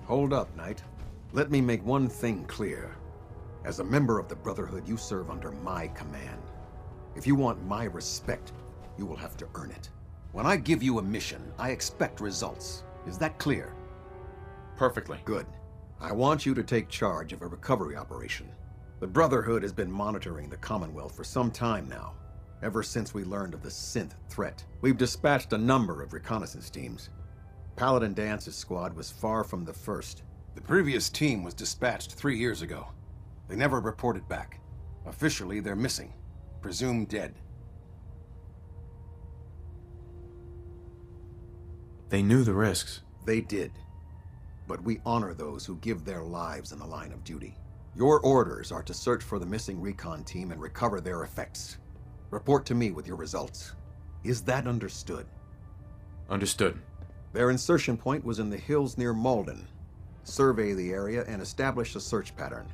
Hold up, Knight. Let me make one thing clear. As a member of the Brotherhood, you serve under my command. If you want my respect, you will have to earn it. When I give you a mission, I expect results. Is that clear? Perfectly. Good. I want you to take charge of a recovery operation. The Brotherhood has been monitoring the Commonwealth for some time now, ever since we learned of the synth threat. We've dispatched a number of reconnaissance teams. Paladin Dance's squad was far from the first. The previous team was dispatched 3 years ago. They never reported back. Officially, they're missing. Presumed dead. They knew the risks. They did. But we honor those who give their lives in the line of duty. Your orders are to search for the missing recon team and recover their effects. Report to me with your results. Is that understood? Understood. Their insertion point was in the hills near Malden. Survey the area and establish a search pattern.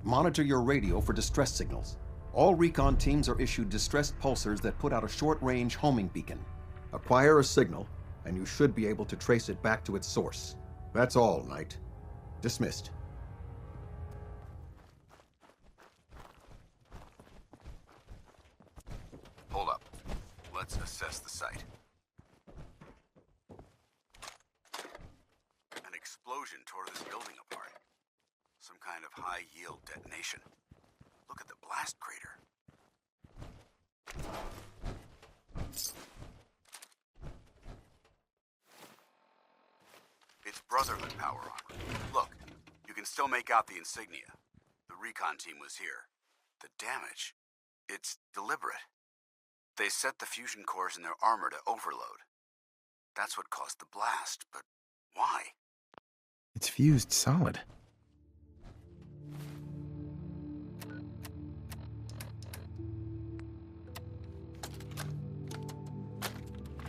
Monitor your radio for distress signals. All recon teams are issued distress pulsars that put out a short-range homing beacon. Acquire a signal, and you should be able to trace it back to its source. That's all, Knight. Dismissed. Hold up. Let's assess the site. An explosion tore this building apart. Some kind of high-yield detonation. Look at the blast crater. It's Brotherhood power armor. Look, you can still make out the insignia. The recon team was here. The damage, it's deliberate. They set the fusion cores in their armor to overload. That's what caused the blast, but why? It's fused solid.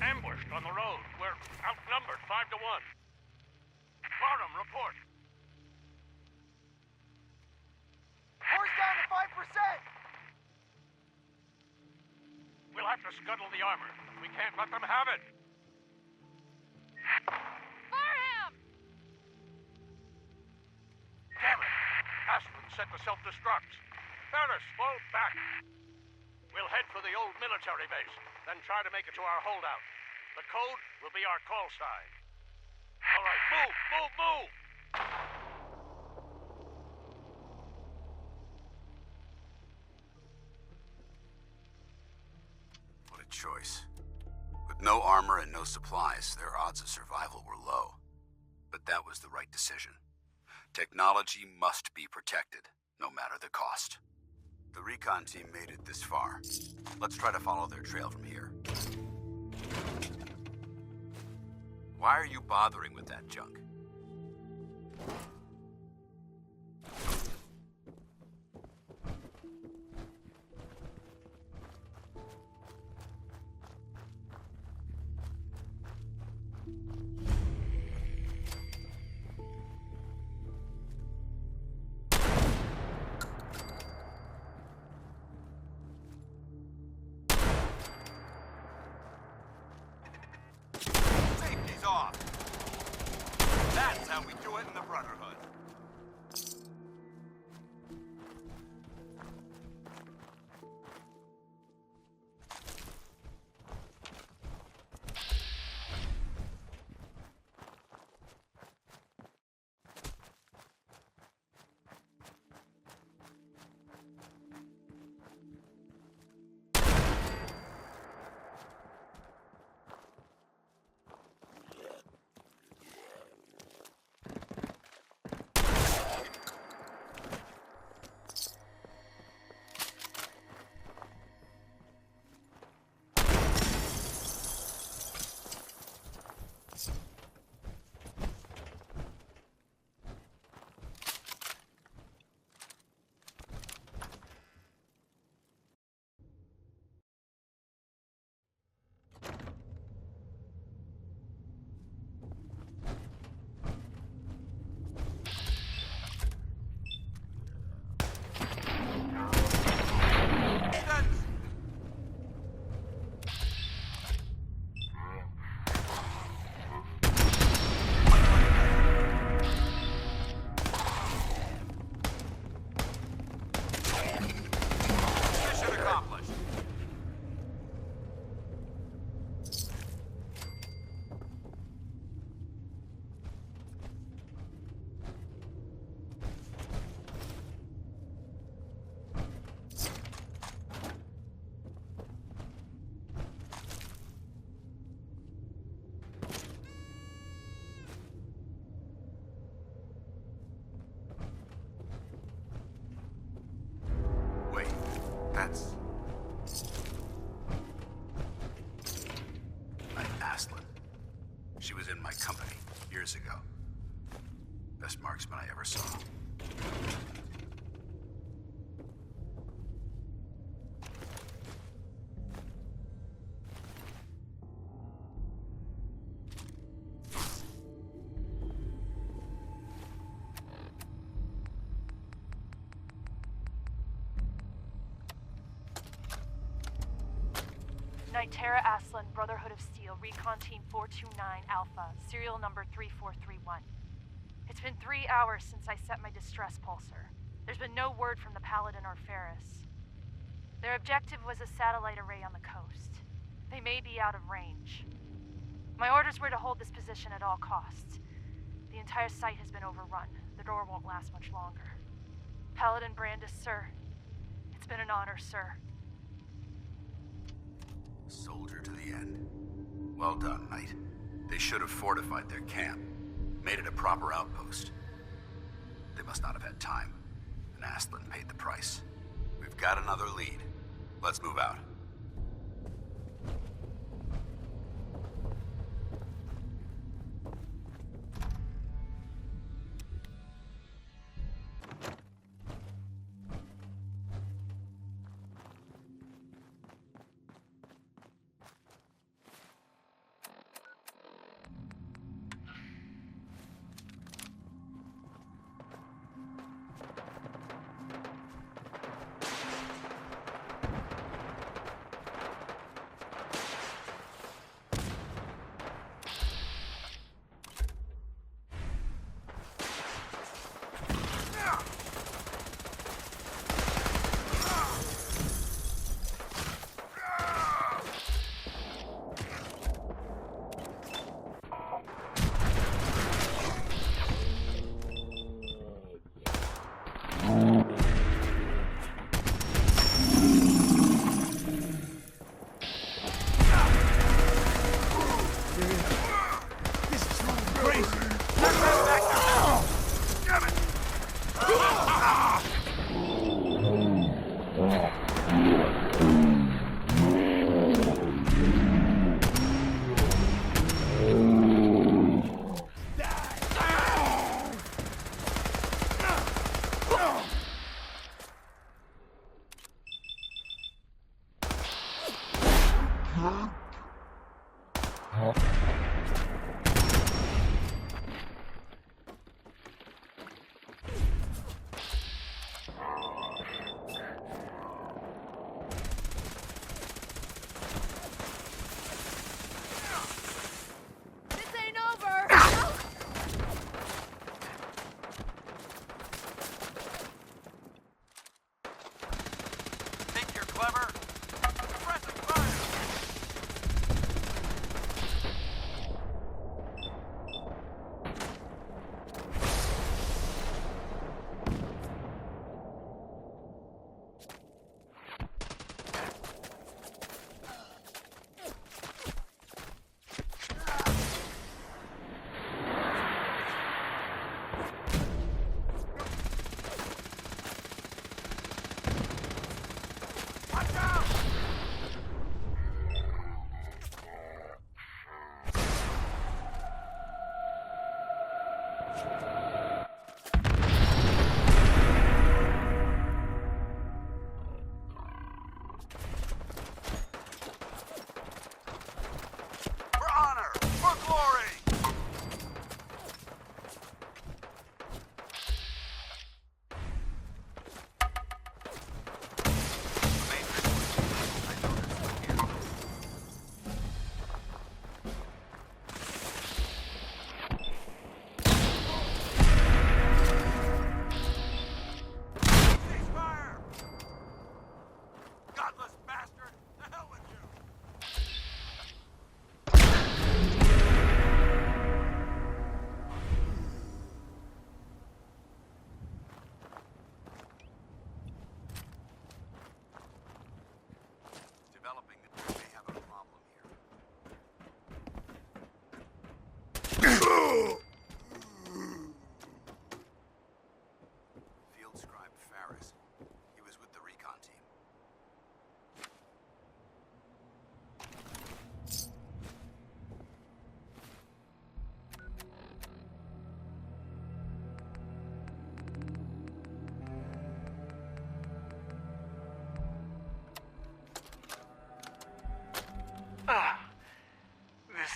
Ambushed on the road. We're outnumbered 5 to 1. Barnum, report. Core's down to 5%! We'll have to scuttle the armor. We can't let them have it. Fire him! Damn it! Aspen set the self-destruct. Ferris, fall back. We'll head for the old military base, then try to make it to our holdout. The code will be our call sign. All right, move, move, move! What a choice. With no armor and no supplies, their odds of survival were low. But that was the right decision. Technology must be protected, no matter the cost. The recon team made it this far. Let's try to follow their trail from here. Why are you bothering with that junk? Safety's off. That's how we do it in the Brotherhood. She was in my company years ago. Best marksman I ever saw. Tara Aslan, Brotherhood of Steel, Recon Team 429 Alpha, serial number 3431. It's been 3 hours since I set my distress pulsar. There's been no word from the Paladin or Ferris. Their objective was a satellite array on the coast. They may be out of range. My orders were to hold this position at all costs. The entire site has been overrun. The door won't last much longer. Paladin Brandis, sir. It's been an honor, sir. Soldier to the end. Well done, Knight. They should have fortified their camp, made it a proper outpost. They must not have had time, and Aslan paid the price. We've got another lead. Let's move out.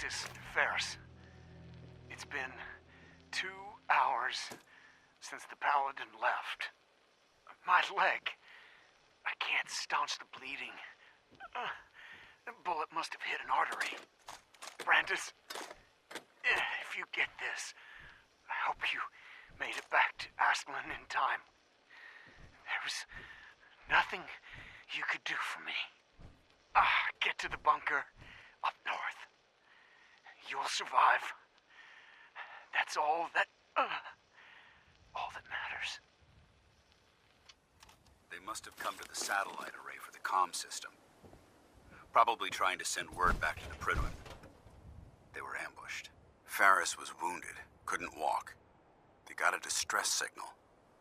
Mantis, Ferris. It's been 2 hours since the Paladin left. My leg. I can't staunch the bleeding. The bullet must have hit an artery. Brandis, if you get this, I hope you made it back to Aslan in time. There was nothing you could do for me. Get to the bunker up north. You'll survive. That's all that matters. They must have come to the satellite array for the comm system. Probably trying to send word back to the Brotherhood. They were ambushed. Ferris was wounded, couldn't walk. They got a distress signal,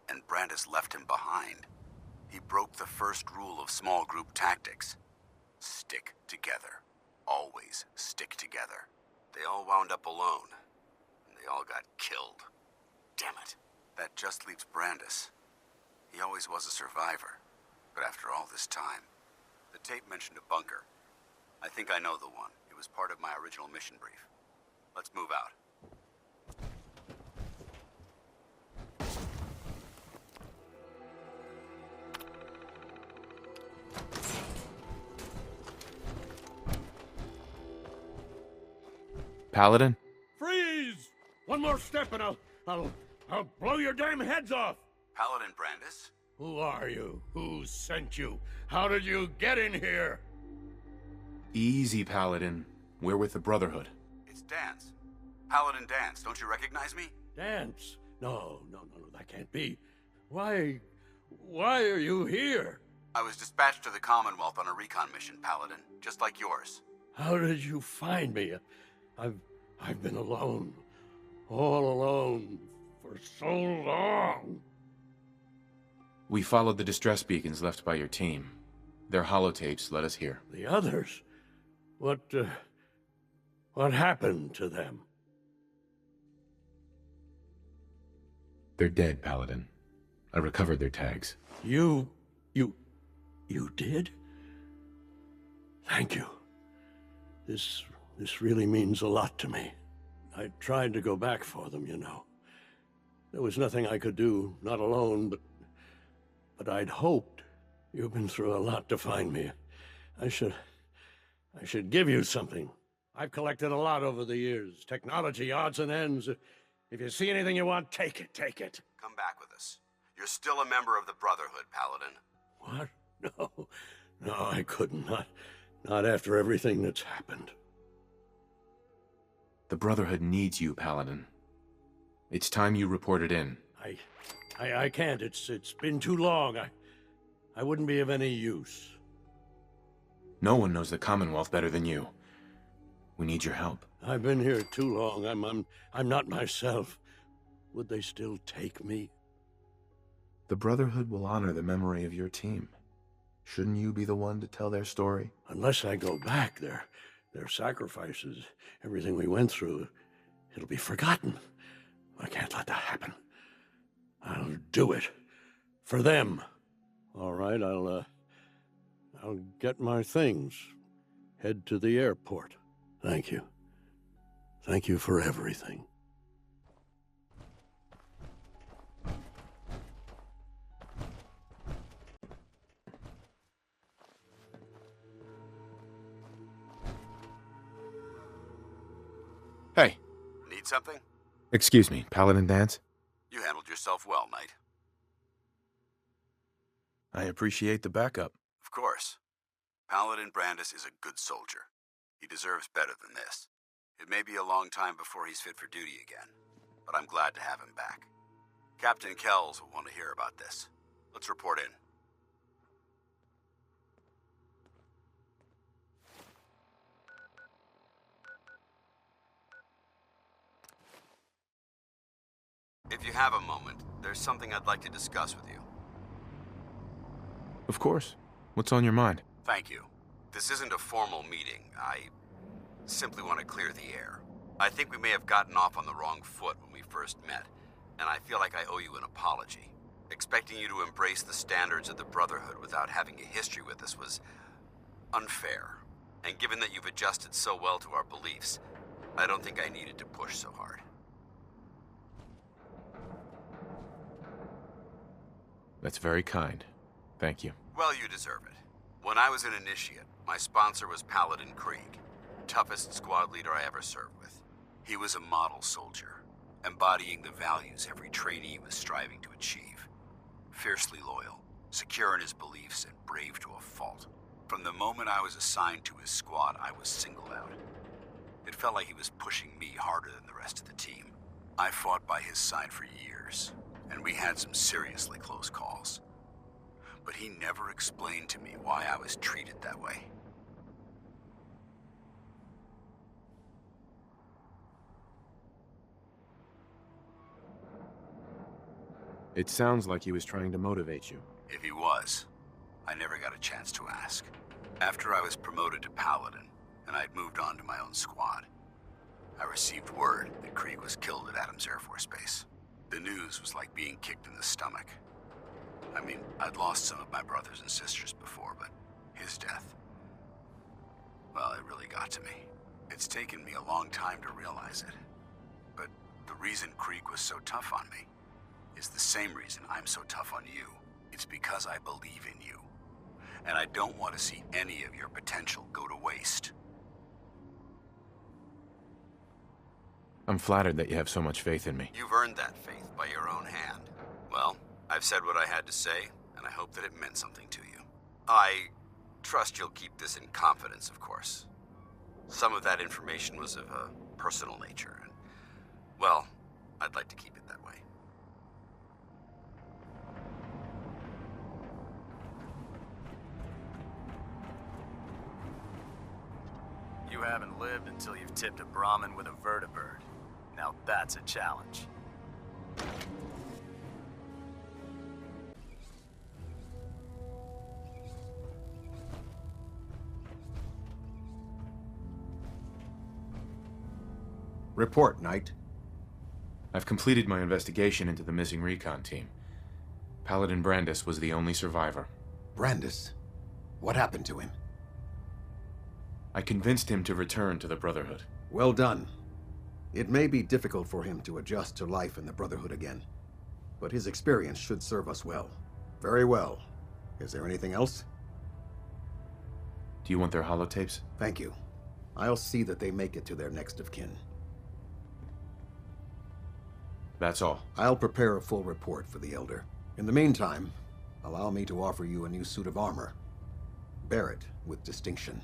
and Brandis left him behind. He broke the first rule of small group tactics. Stick together. Always stick together. They all wound up alone, and they all got killed. Damn it. That just leaves Brandis. He always was a survivor, but after all this time, the tape mentioned a bunker. I think I know the one. It was part of my original mission brief. Let's move out. Paladin? Freeze! One more step and I'll blow your damn heads off! Paladin Brandis? Who are you? Who sent you? How did you get in here? Easy, Paladin. We're with the Brotherhood. It's Dance. Paladin Dance, don't you recognize me? Dance? No, that can't be. Why are you here? I was dispatched to the Commonwealth on a recon mission, Paladin, just like yours. How did you find me? I've been alone. All alone for so long. We followed the distress beacons left by your team. Their holotapes led us here. The others? What happened to them? They're dead, Paladin. I recovered their tags. You did? Thank you. This really means a lot to me. I tried to go back for them, you know. There was nothing I could do, not alone, but I'd hoped. You've been through a lot to find me. I should give you something. I've collected a lot over the years. Technology, odds and ends. If you see anything you want, take it. Come back with us. You're still a member of the Brotherhood, Paladin. What? No, I couldn't. Not after everything that's happened. The Brotherhood needs you, Paladin. It's time you reported in. I can't. It's been too long. I wouldn't be of any use. No one knows the Commonwealth better than you. We need your help. I've been here too long. I'm not myself. Would they still take me? The Brotherhood will honor the memory of your team. Shouldn't you be the one to tell their story? Unless I go back, their sacrifices, everything we went through, it'll be forgotten. I can't let that happen. I'll do it. For them. All right, I'll get my things. Head to the airport. Thank you. Thank you for everything. Hey. Need something? Excuse me, Paladin Dance? You handled yourself well, Knight. I appreciate the backup. Of course. Paladin Brandis is a good soldier. He deserves better than this. It may be a long time before he's fit for duty again, but I'm glad to have him back. Captain Kells will want to hear about this. Let's report in. If you have a moment, there's something I'd like to discuss with you. Of course. What's on your mind? Thank you. This isn't a formal meeting. I simply want to clear the air. I think we may have gotten off on the wrong foot when we first met, and I feel like I owe you an apology. Expecting you to embrace the standards of the Brotherhood without having a history with us was unfair. And given that you've adjusted so well to our beliefs, I don't think I needed to push so hard. That's very kind. Thank you. Well, you deserve it. When I was an initiate, my sponsor was Paladin Krieg, toughest squad leader I ever served with. He was a model soldier, embodying the values every trainee was striving to achieve. Fiercely loyal, secure in his beliefs, and brave to a fault. From the moment I was assigned to his squad, I was singled out. It felt like he was pushing me harder than the rest of the team. I fought by his side for years, and we had some seriously close calls. But he never explained to me why I was treated that way. It sounds like he was trying to motivate you. If he was, I never got a chance to ask. After I was promoted to Paladin, and I'd moved on to my own squad, I received word that Krieg was killed at Adams Air Force Base. The news was like being kicked in the stomach. I mean, I'd lost some of my brothers and sisters before, but his death, well, it really got to me. It's taken me a long time to realize it. But the reason Krieg was so tough on me is the same reason I'm so tough on you. It's because I believe in you. And I don't want to see any of your potential go to waste. I'm flattered that you have so much faith in me. You've earned that faith by your own hand. Well, I've said what I had to say, and I hope that it meant something to you. I trust you'll keep this in confidence, of course. Some of that information was of a personal nature, and, well, I'd like to keep it that way. You haven't lived until you've tipped a Brahmin with a vertibird. Now that's a challenge. Report, Knight. I've completed my investigation into the missing recon team. Paladin Brandis was the only survivor. Brandis? What happened to him? I convinced him to return to the Brotherhood. Well done. It may be difficult for him to adjust to life in the Brotherhood again, but his experience should serve us well. Very well. Is there anything else? Do you want their holotapes? Thank you. I'll see that they make it to their next of kin. That's all. I'll prepare a full report for the Elder. In the meantime, allow me to offer you a new suit of armor. Bear it with distinction.